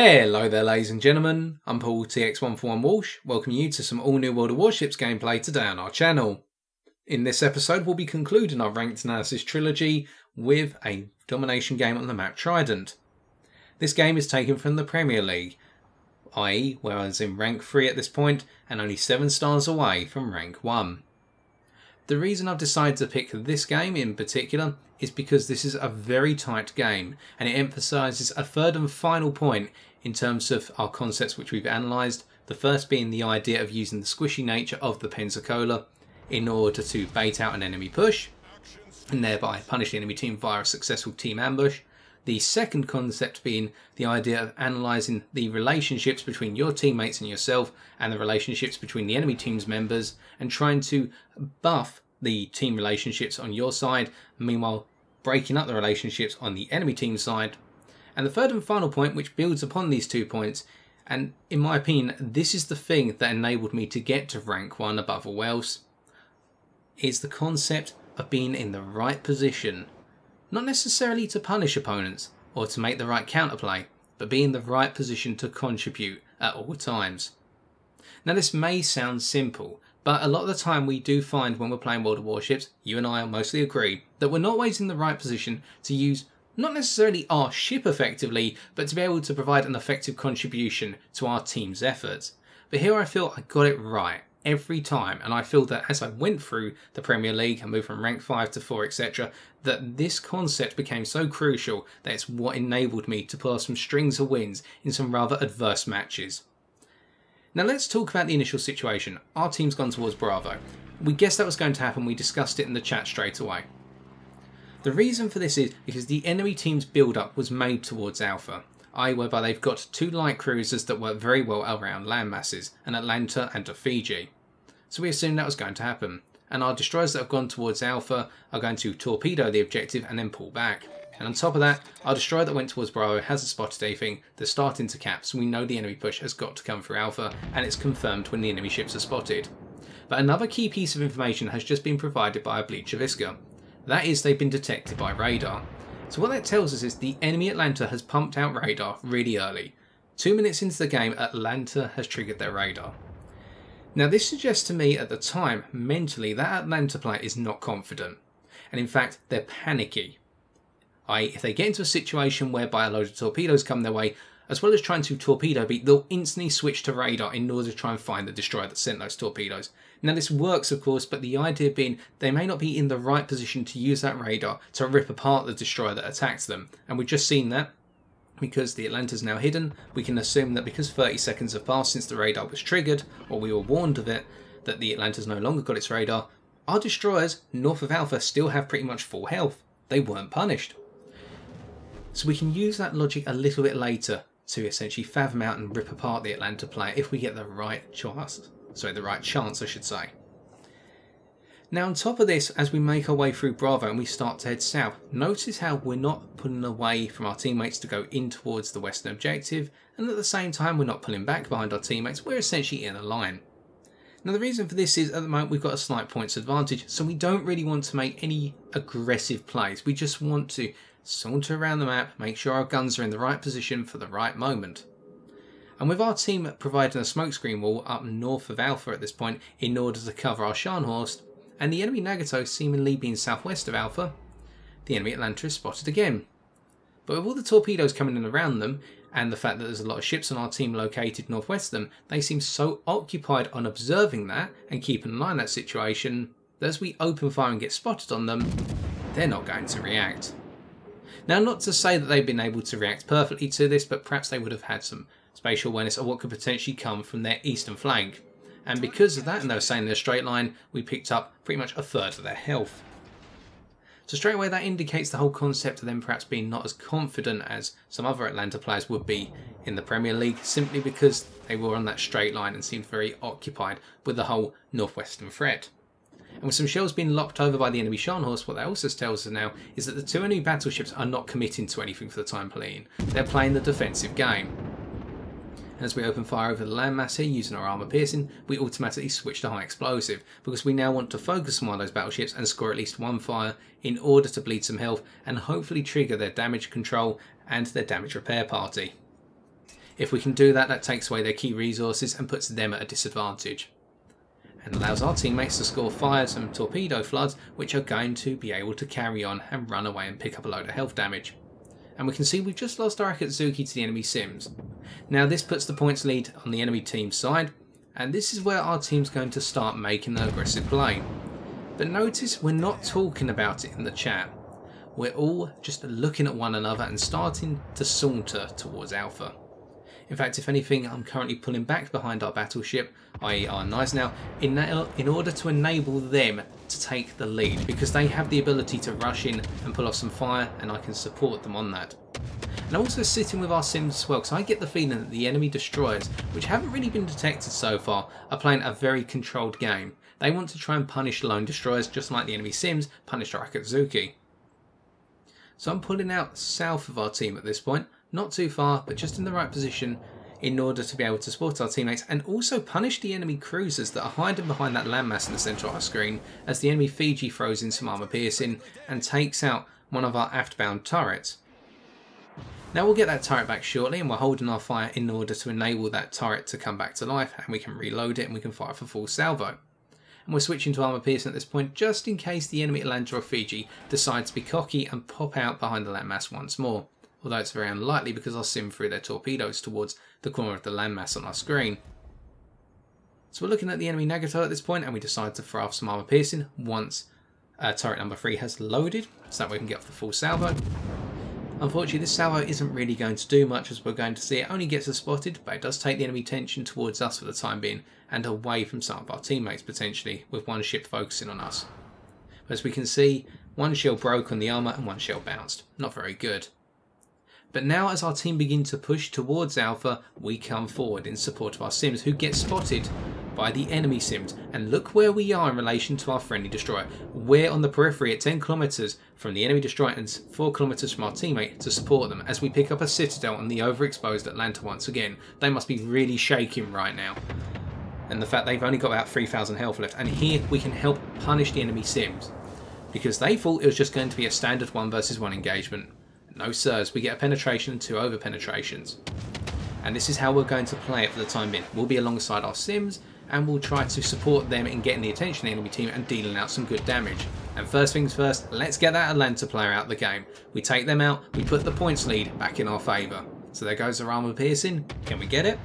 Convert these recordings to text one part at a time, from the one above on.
Hello there ladies and gentlemen, I'm Paul TX141 Walsh, welcoming you to some all new World of Warships gameplay today on our channel. In this episode we'll be concluding our ranked analysis trilogy with a domination game on the map Trident. This game is taken from the Premier League, i.e. where I was in rank 3 at this point and only 7 stars away from rank 1. The reason I've decided to pick this game in particular is because this is a very tight game and it emphasises a third and final point in terms of our concepts which we've analysed, the first being the idea of using the squishy nature of the Pensacola in order to bait out an enemy push and thereby punish the enemy team via a successful team ambush. The second concept being the idea of analysing the relationships between your teammates and yourself and the relationships between the enemy team's members and trying to buff the team relationships on your side, meanwhile breaking up the relationships on the enemy team's side. And the third and final point, which builds upon these 2 points, and in my opinion this is the thing that enabled me to get to rank 1 above all else, is the concept of being in the right position. Not necessarily to punish opponents or to make the right counterplay, but be in the right position to contribute at all times. Now this may sound simple, but a lot of the time we do find when we're playing World of Warships, you and I mostly agree, that we're not always in the right position to use not necessarily our ship effectively, but to be able to provide an effective contribution to our team's efforts. But here I feel I got it right every time, and I feel that as I went through the Premier League and moved from rank 5 to 4 etc, that this concept became so crucial that it's what enabled me to pull off some strings of wins in some rather adverse matches. Now let's talk about the initial situation. Our team's gone towards Bravo. We guessed that was going to happen, we discussed it in the chat straight away. The reason for this is because the enemy team's build-up was made towards Alpha, i.e. whereby they've got 2 light cruisers that work very well around land masses, an Atlanta and a Fiji. So we assumed that was going to happen, and our destroyers that have gone towards Alpha are going to torpedo the objective and then pull back. And on top of that, our destroyer that went towards Bravo hasn't spotted anything, they're starting to cap, so we know the enemy push has got to come through Alpha, and it's confirmed when the enemy ships are spotted. But another key piece of information has just been provided by a Bleacher Visca. That is, they've been detected by radar. So what that tells us is the enemy Atlanta has pumped out radar really early. 2 minutes into the game, Atlanta has triggered their radar. Now this suggests to me at the time, mentally, that Atlanta player is not confident. And in fact, they're panicky. i.e. if they get into a situation whereby a load of torpedoes come their way, as well as trying to torpedo beat, they'll instantly switch to radar in order to try and find the destroyer that sent those torpedoes. Now this works of course, but the idea being they may not be in the right position to use that radar to rip apart the destroyer that attacks them. And we've just seen that because the Atlanta's now hidden, we can assume that because 30 seconds have passed since the radar was triggered, or we were warned of it, that the Atlanta's no longer got its radar, our destroyers north of Alpha still have pretty much full health. They weren't punished. So we can use that logic a little bit later to essentially fathom out and rip apart the Atlanta player if we get the right chance. The right chance I should say. Now on top of this, as we make our way through Bravo and we start to head south, notice how we're not pulling away from our teammates to go in towards the western objective, and at the same time we're not pulling back behind our teammates, we're essentially in a line. Now the reason for this is at the moment we've got a slight points advantage, so we don't really want to make any aggressive plays. We just want to saunter around the map, make sure our guns are in the right position for the right moment. And with our team providing a smokescreen wall up north of Alpha at this point in order to cover our Scharnhorst, and the enemy Nagato seemingly being southwest of Alpha, the enemy Atlanta is spotted again. But with all the torpedoes coming in around them, and the fact that there's a lot of ships on our team located northwest of them, they seem so occupied on observing that and keeping an eye on that situation, that as we open fire and get spotted on them, they're not going to react. Now not to say that they've been able to react perfectly to this, but perhaps they would have had some spatial awareness of what could potentially come from their eastern flank. And because of that, and they were staying in a straight line, we picked up pretty much a third of their health. So straight away that indicates the whole concept of them perhaps being not as confident as some other Atlanta players would be in the Premier League, simply because they were on that straight line and seemed very occupied with the whole northwestern threat. And with some shells being lopped over by the enemy Scharnhorst, what that also tells us now is that the 2 enemy battleships are not committing to anything for the time being. They're playing the defensive game. As we open fire over the landmass here using our armour piercing, we automatically switch to high explosive because we now want to focus on one of those battleships and score at least 1 fire in order to bleed some health and hopefully trigger their damage control and their damage repair party. If we can do that, that takes away their key resources and puts them at a disadvantage. And allows our teammates to score fires and torpedo floods, which are going to be able to carry on and run away and pick up a load of health damage. And we can see we've just lost our Akatsuki to the enemy Sims. Now this puts the points lead on the enemy team's side, and this is where our team's going to start making an aggressive play. But notice we're not talking about it in the chat. We're all just looking at one another and starting to saunter towards Alpha. In fact, if anything, I'm currently pulling back behind our battleship, i.e. our Nice now, in order to enable them to take the lead, because they have the ability to rush in and pull off some fire, and I can support them on that. And I'm also sitting with our Sims as well, because I get the feeling that the enemy destroyers, which haven't really been detected so far, are playing a very controlled game. They want to try and punish lone destroyers, just like the enemy Sims punished our Akatsuki. So I'm pulling out south of our team at this point, not too far, but just in the right position in order to be able to support our teammates and also punish the enemy cruisers that are hiding behind that landmass in the centre of our screen as the enemy Fiji throws in some armour piercing and takes out one of our aft-bound turrets. Now we'll get that turret back shortly, and we're holding our fire in order to enable that turret to come back to life, and we can reload it and we can fire for full salvo. And we're switching to armour piercing at this point just in case the enemy Atlanta or Fiji decides to be cocky and pop out behind the landmass once more. Although it's very unlikely because I'll sim through their torpedoes towards the corner of the landmass on our screen. So we're looking at the enemy Nagato at this point, and we decide to throw off some armour piercing once turret number 3 has loaded, so that we can get off the full salvo. Unfortunately, this salvo isn't really going to do much, as we're going to see. It only gets us spotted, but it does take the enemy tension towards us for the time being and away from some of our teammates potentially, with one ship focusing on us. But as we can see, one shell broke on the armour and one shell bounced. Not very good. But now as our team begin to push towards Alpha, we come forward in support of our Sims, who get spotted by the enemy Sims. And look where we are in relation to our friendly destroyer. We're on the periphery at 10 kilometres from the enemy destroyer and 4 kilometres from our teammate to support them as we pick up a citadel on the overexposed Atlanta once again. They must be really shaking right now. And the fact they've only got about 3,000 health left. And here we can help punish the enemy Sims, because they thought it was just going to be a standard 1 versus 1 engagement. No sirs, we get a penetration and 2 over penetrations. And this is how we're going to play it for the time being. We'll be alongside our Sims and we'll try to support them in getting the attention of the enemy team and dealing out some good damage. And first things first, let's get that Atlanta player out of the game. We take them out, we put the points lead back in our favour. So there goes our armour piercing. Can we get it?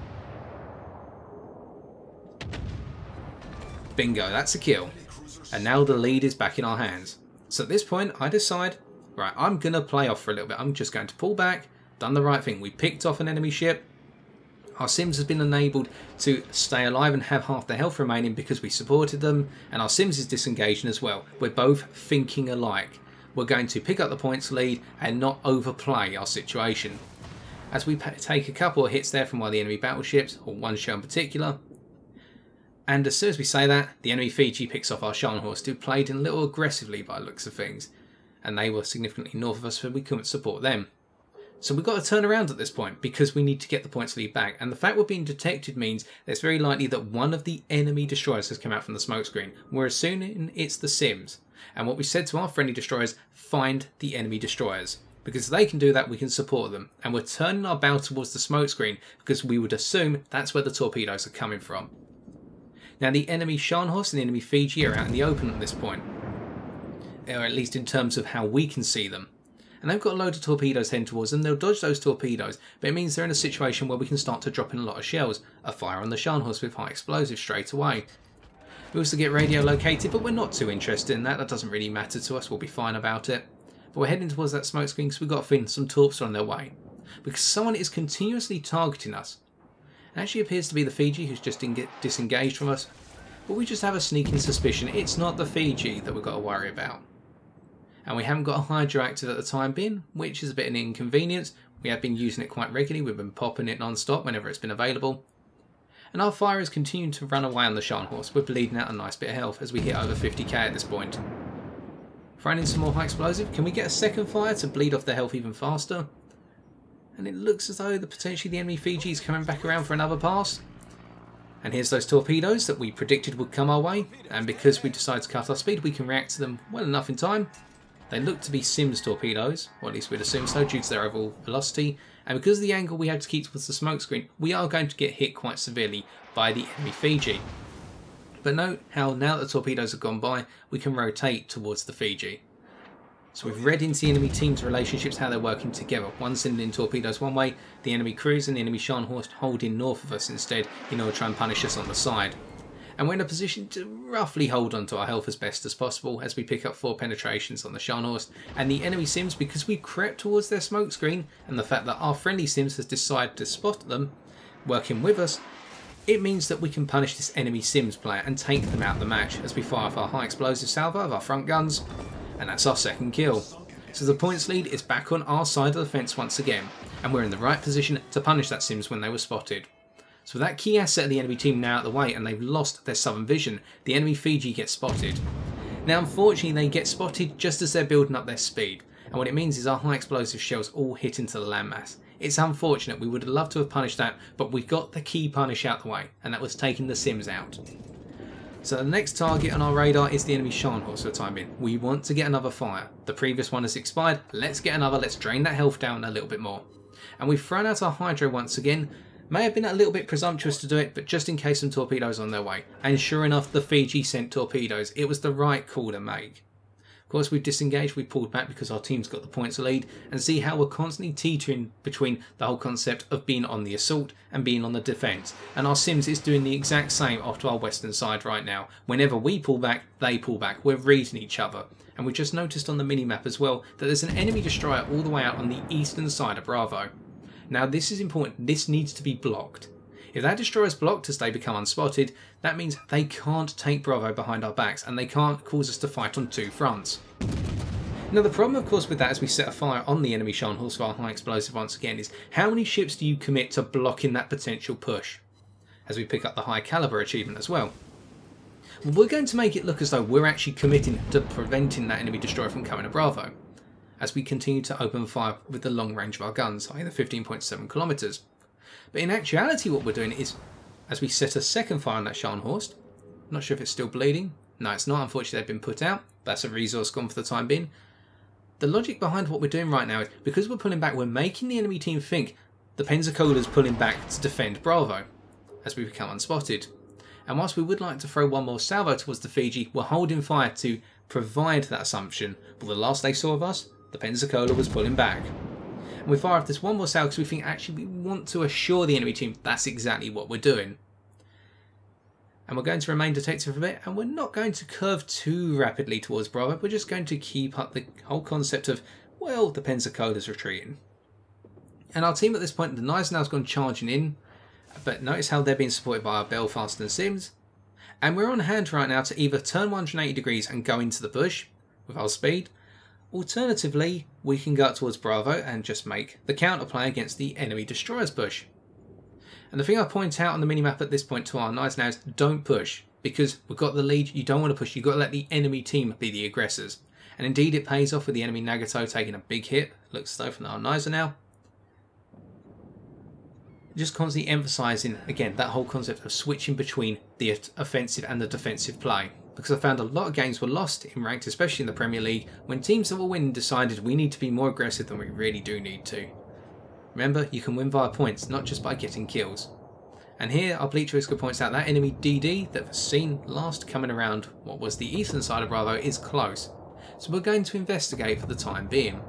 Bingo, that's a kill. And now the lead is back in our hands. So at this point, I decide, right, I'm going to play off for a little bit. I'm just going to pull back, done the right thing. We picked off an enemy ship. Our Sims has been enabled to stay alive and have half their health remaining because we supported them. And our Sims is disengaging as well. We're both thinking alike. We're going to pick up the points lead and not overplay our situation. As we take a couple of hits there from one of the enemy battleships, or one shell in particular. And as soon as we say that, the enemy Fiji picks off our Scharnhorst, who played in a little aggressively by the looks of things. And they were significantly north of us, so we couldn't support them. So we've got to turn around at this point because we need to get the points lead back. And the fact we're being detected means that it's very likely that one of the enemy destroyers has come out from the smoke screen. We're assuming it's the Sims. And what we said to our friendly destroyers, find the enemy destroyers. Because if they can do that, we can support them. And we're turning our bow towards the smoke screen because we would assume that's where the torpedoes are coming from. Now the enemy Scharnhorst and the enemy Fiji are out in the open at this point. Or at least in terms of how we can see them. And they've got a load of torpedoes heading towards them. They'll dodge those torpedoes, but it means they're in a situation where we can start to drop in a lot of shells. A fire on the Scharnhorst with high explosives straight away. We also get radio located, but we're not too interested in that. That doesn't really matter to us. We'll be fine about it. But we're heading towards that smoke screen because we've got a feeling some torps are on their way. Because someone is continuously targeting us. It actually appears to be the Fiji who's just disengaged from us. But we just have a sneaking suspicion it's not the Fiji that we've got to worry about. And we haven't got a Hydra active at the time being, which is a bit of an inconvenience. We have been using it quite regularly. We've been popping it non-stop whenever it's been available. And our fire is continuing to run away on the Scharnhorst. We're bleeding out a nice bit of health as we hit over 50k at this point. Throwing in some more high explosive. Can we get a second fire to bleed off the health even faster? And it looks as though potentially the enemy Fiji is coming back around for another pass. And here's those torpedoes that we predicted would come our way. And because we decide to cut our speed, we can react to them well enough in time. They look to be Sims torpedoes, or at least we'd assume so, due to their overall velocity, and because of the angle we have to keep towards the smoke screen, we are going to get hit quite severely by the enemy Fiji. But note how now that the torpedoes have gone by, we can rotate towards the Fiji. So we've read into the enemy team's relationships, how they're working together. One sending in torpedoes one way, the enemy crews and the enemy Scharnhorst holding north of us instead in order to try and punish us on the side. And we're in a position to roughly hold on to our health as best as possible as we pick up 4 penetrations on the Scharnhorst. And the enemy Sims, because we crept towards their smoke screen and the fact that our friendly Sims has decided to spot them working with us, it means that we can punish this enemy Sims player and take them out of the match as we fire off our high explosive salvo of our front guns, and that's our second kill. So the points lead is back on our side of the fence once again, and we're in the right position to punish that Sims when they were spotted. So with that key asset of the enemy team now out of the way and they've lost their southern vision, the enemy Fiji gets spotted. Now unfortunately they get spotted just as they're building up their speed, and what it means is our high explosive shells all hit into the landmass. It's unfortunate, we would have loved to have punished that, but we got the key punish out the way, and that was taking the Sims out. So the next target on our radar is the enemy Scharnhorst for the time being. We want to get another fire. The previous one has expired, let's get another, let's drain that health down a little bit more. And we've thrown out our Hydro once again. May have been a little bit presumptuous to do it, but just in case some torpedoes on their way. And sure enough, the Fiji sent torpedoes. It was the right call to make. Of course, we've disengaged, we've pulled back because our team's got the points to lead, and see how we're constantly teetering between the whole concept of being on the assault and being on the defence. And our Sims is doing the exact same off to our western side right now. Whenever we pull back, they pull back. We're reading each other. And we've just noticed on the minimap as well that there's an enemy destroyer all the way out on the eastern side of Bravo. Now this is important, this needs to be blocked. If that destroyer is blocked as they become unspotted, that means they can't take Bravo behind our backs and they can't cause us to fight on 2 fronts. Now the problem of course with that as we set a fire on the enemy Scharnhorst for our high explosive once again is how many ships do you commit to blocking that potential push? As we pick up the high caliber achievement as well. Well, we're going to make it look as though we're actually committing to preventing that enemy destroyer from coming to Bravo, as we continue to open fire with the long range of our guns, i.e. the 15.7 kilometres. But in actuality what we're doing is, as we set a second fire on that Scharnhorst, not sure if it's still bleeding, no it's not, unfortunately they've been put out, that's a resource gone for the time being. The logic behind what we're doing right now is, because we're pulling back, we're making the enemy team think the Pensacola's pulling back to defend Bravo, as we become unspotted. And whilst we would like to throw one more salvo towards the Fiji, we're holding fire to provide that assumption, but the last they saw of us, the Pensacola was pulling back. And we fire off this one more salvo because we think actually we want to assure the enemy team that's exactly what we're doing. And we're going to remain detective for a bit, and we're not going to curve too rapidly towards Bravo, we're just going to keep up the whole concept of, well, the Pensacola's retreating. And our team at this point, the Gneisenau's gone charging in, but notice how they're being supported by our Belfast and Sims. And we're on hand right now to either turn 180 degrees and go into the bush with our speed. Alternatively, we can go up towards Bravo and just make the counterplay against the enemy destroyer's push. And the thing I point out on the minimap at this point to our Gneisenau is don't push, because we've got the lead, you don't want to push, you've got to let the enemy team be the aggressors. And indeed it pays off with the enemy Nagato taking a big hit, looks as though from our Gneisenau. Just constantly emphasising, again, that whole concept of switching between the offensive and the defensive play. Because I found a lot of games were lost in ranked, especially in the Premier League, when teams that were winning decided we need to be more aggressive than we really do need to. Remember, you can win via points, not just by getting kills. And here, our Bleacher Whisker points out that enemy DD that was seen last coming around what was the eastern side of Bravo is close. So we're going to investigate for the time being.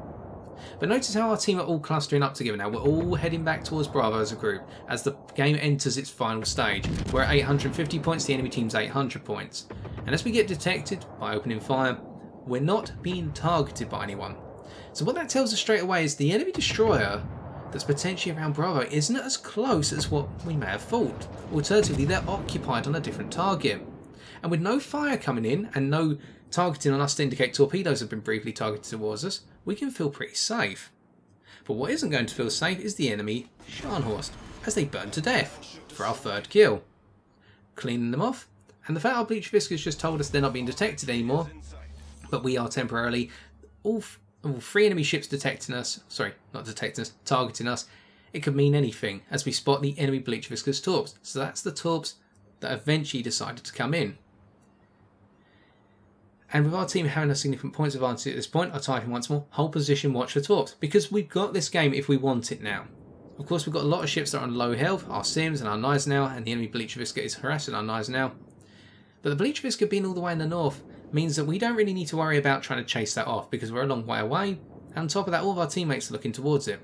But notice how our team are all clustering up together now. We're all heading back towards Bravo as a group as the game enters its final stage. We're at 850 points, the enemy team's 800 points. And as we get detected by opening fire, we're not being targeted by anyone. So what that tells us straight away is the enemy destroyer that's potentially around Bravo isn't as close as what we may have thought. Alternatively, they're occupied on a different target. And with no fire coming in and no targeting on us to indicate torpedoes have been briefly targeted towards us, we can feel pretty safe. But what isn't going to feel safe is the enemy Scharnhorst, as they burn to death for our third kill. Cleaning them off, and the fact our Bleacher Whiskers just told us they're not being detected anymore, but we are temporarily. All 3 enemy ships detecting us, sorry, not detecting us, targeting us. It could mean anything, as we spot the enemy Bleacher Whiskers torps. So that's the torps that eventually decided to come in. And with our team having a significant points advantage at this point, I type in once more, hold position, watch for talks, because we've got this game if we want it now. Of course, we've got a lot of ships that are on low health, our Sims and our Gneisenau, and the enemy Bleachervisca is harassing our Gneisenau. But the Bleachervisca being all the way in the north means that we don't really need to worry about trying to chase that off, because we're a long way away, and on top of that, all of our teammates are looking towards it.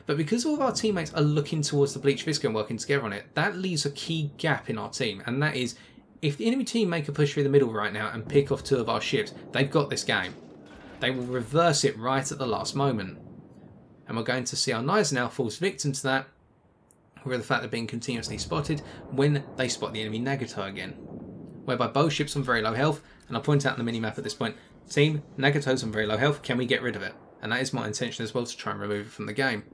But because all of our teammates are looking towards the Bleachervisca and working together on it, that leaves a key gap in our team, and that is, if the enemy team make a push through the middle right now and pick off 2 of our ships, they've got this game. They will reverse it right at the last moment. And we're going to see our Gneisenau falls victim to that, with the fact they're being continuously spotted when they spot the enemy Nagato again. Whereby both ships on very low health, and I'll point out on the minimap at this point, team, Nagato's on very low health, can we get rid of it? And that is my intention as well, to try and remove it from the game.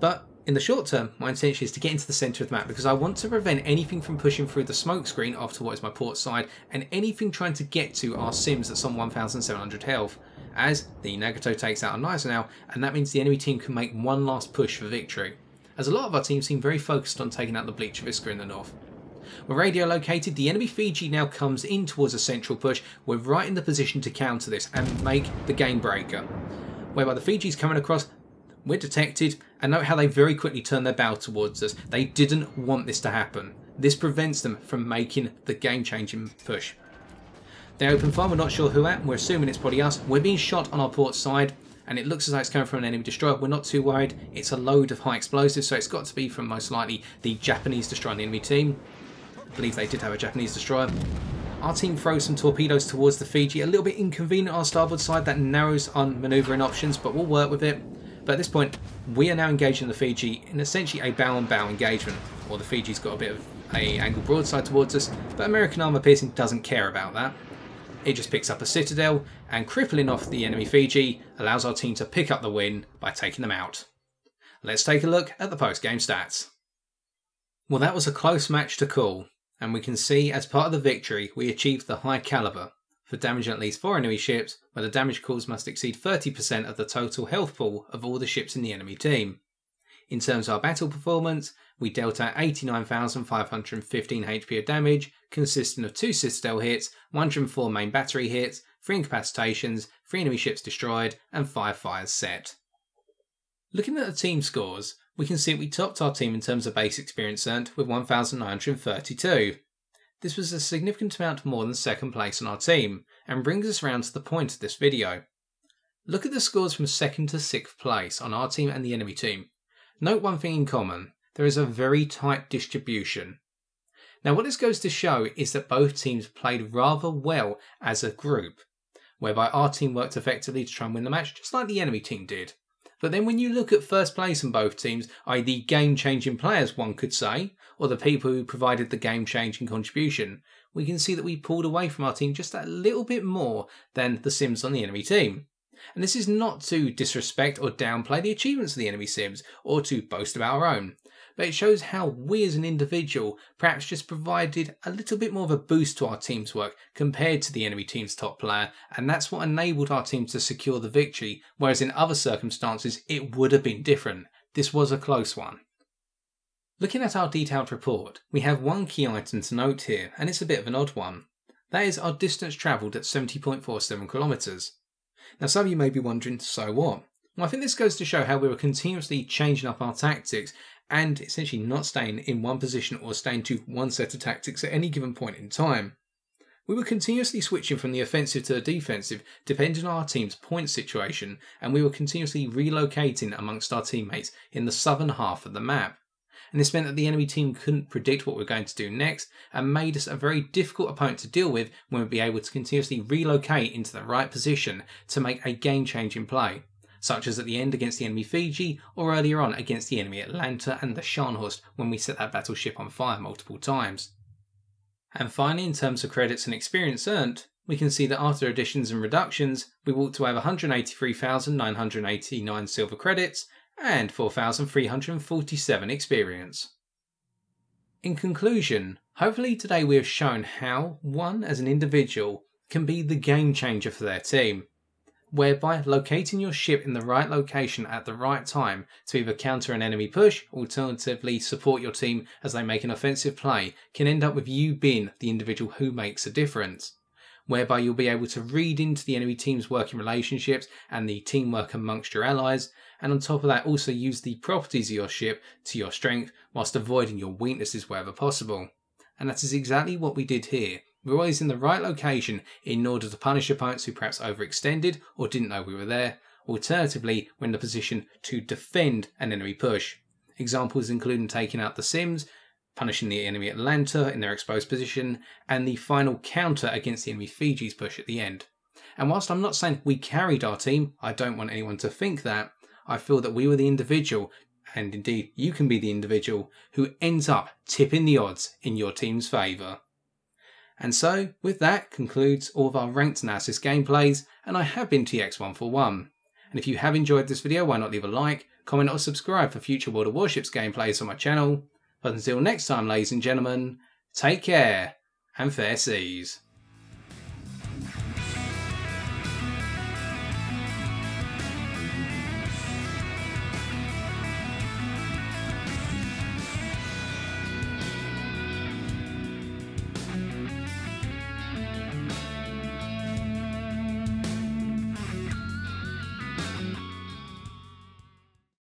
But in the short term, my intention is to get into the centre of the map, because I want to prevent anything from pushing through the smoke screen off towards my port side, and anything trying to get to our Sims that's on 1,700 health, as the Nagato takes out our Gneisenau, and that means the enemy team can make one last push for victory, as a lot of our team seem very focused on taking out the Bleachervisca in the north. We're radio located, the enemy Fiji now comes in towards a central push, we're right in the position to counter this and make the game breaker. Whereby the Fiji's coming across, we're detected, and note how they very quickly turn their bow towards us. They didn't want this to happen. This prevents them from making the game-changing push. They open fire, we're not sure who at, we're assuming it's probably us. We're being shot on our port side, and it looks as though it's coming from an enemy destroyer. We're not too worried. It's a load of high explosives, so it's got to be from most likely the Japanese destroyer on the enemy team. I believe they did have a Japanese destroyer. Our team throws some torpedoes towards the Fiji. A little bit inconvenient on our starboard side. That narrows our manoeuvring options, but we'll work with it. But at this point, we are now engaging the Fiji in essentially a bow-on-bow engagement. Or the Fiji's got a bit of a angled broadside towards us, but American armour piercing doesn't care about that. It just picks up a citadel, and crippling off the enemy Fiji allows our team to pick up the win by taking them out. Let's take a look at the post-game stats. Well, that was a close match to call, and we can see as part of the victory we achieved the high calibre for damaging at least 4 enemy ships, where the damage caused must exceed 30% of the total health pool of all the ships in the enemy team. In terms of our battle performance, we dealt out 89,515 HP of damage, consisting of 2 citadel hits, 104 main battery hits, 3 incapacitations, 3 enemy ships destroyed, and 5 fires set. Looking at the team scores, we can see we topped our team in terms of base experience earned with 1,932. This was a significant amount more than second place on our team, and brings us round to the point of this video. Look at the scores from 2nd to 6th place on our team and the enemy team. Note one thing in common, there is a very tight distribution. Now what this goes to show is that both teams played rather well as a group, whereby our team worked effectively to try and win the match, just like the enemy team did. But then when you look at first place in both teams, i.e. the game-changing players one could say, or the people who provided the game-changing contribution, we can see that we pulled away from our team just a little bit more than the Sims on the enemy team. And this is not to disrespect or downplay the achievements of the enemy Sims, or to boast about our own, but it shows how we as an individual perhaps just provided a little bit more of a boost to our team's work compared to the enemy team's top player, and that's what enabled our team to secure the victory, whereas in other circumstances it would have been different. This was a close one. Looking at our detailed report, we have one key item to note here, and it's a bit of an odd one. That is our distance travelled at 70.47 kilometres. Now some of you may be wondering, so what? Well, I think this goes to show how we were continuously changing up our tactics and essentially not staying in one position or staying to one set of tactics at any given point in time. We were continuously switching from the offensive to the defensive depending on our team's point situation, and we were continuously relocating amongst our teammates in the southern half of the map. And this meant that the enemy team couldn't predict what we were going to do next, and made us a very difficult opponent to deal with when we'd be able to continuously relocate into the right position to make a game-changing play, such as at the end against the enemy Fiji, or earlier on against the enemy Atlanta and the Scharnhorst when we set that battleship on fire multiple times. And finally, in terms of credits and experience earned, we can see that after additions and reductions, we walked away with 183,989 silver credits, and 4,347 experience. In conclusion, hopefully today we have shown how one as an individual can be the game changer for their team, whereby locating your ship in the right location at the right time to either counter an enemy push, alternatively support your team as they make an offensive play, can end up with you being the individual who makes a difference. whereby you'll be able to read into the enemy team's working relationships and the teamwork amongst your allies, and on top of that also use the properties of your ship to your strength whilst avoiding your weaknesses wherever possible. And that is exactly what we did here. We're always in the right location in order to punish opponents who perhaps overextended or didn't know we were there. Alternatively, we're in the position to defend an enemy push. Examples including taking out the Sims, punishing the enemy Atlanta in their exposed position, and the final counter against the enemy Fiji's push at the end. And whilst I'm not saying we carried our team, I don't want anyone to think that, I feel that we were the individual, and indeed you can be the individual, who ends up tipping the odds in your team's favour. And so, with that concludes all of our ranked analysis gameplays, and I have been TX141. And if you have enjoyed this video, why not leave a like, comment or subscribe for future World of Warships gameplays on my channel. But until next time, ladies and gentlemen, take care and fair seas.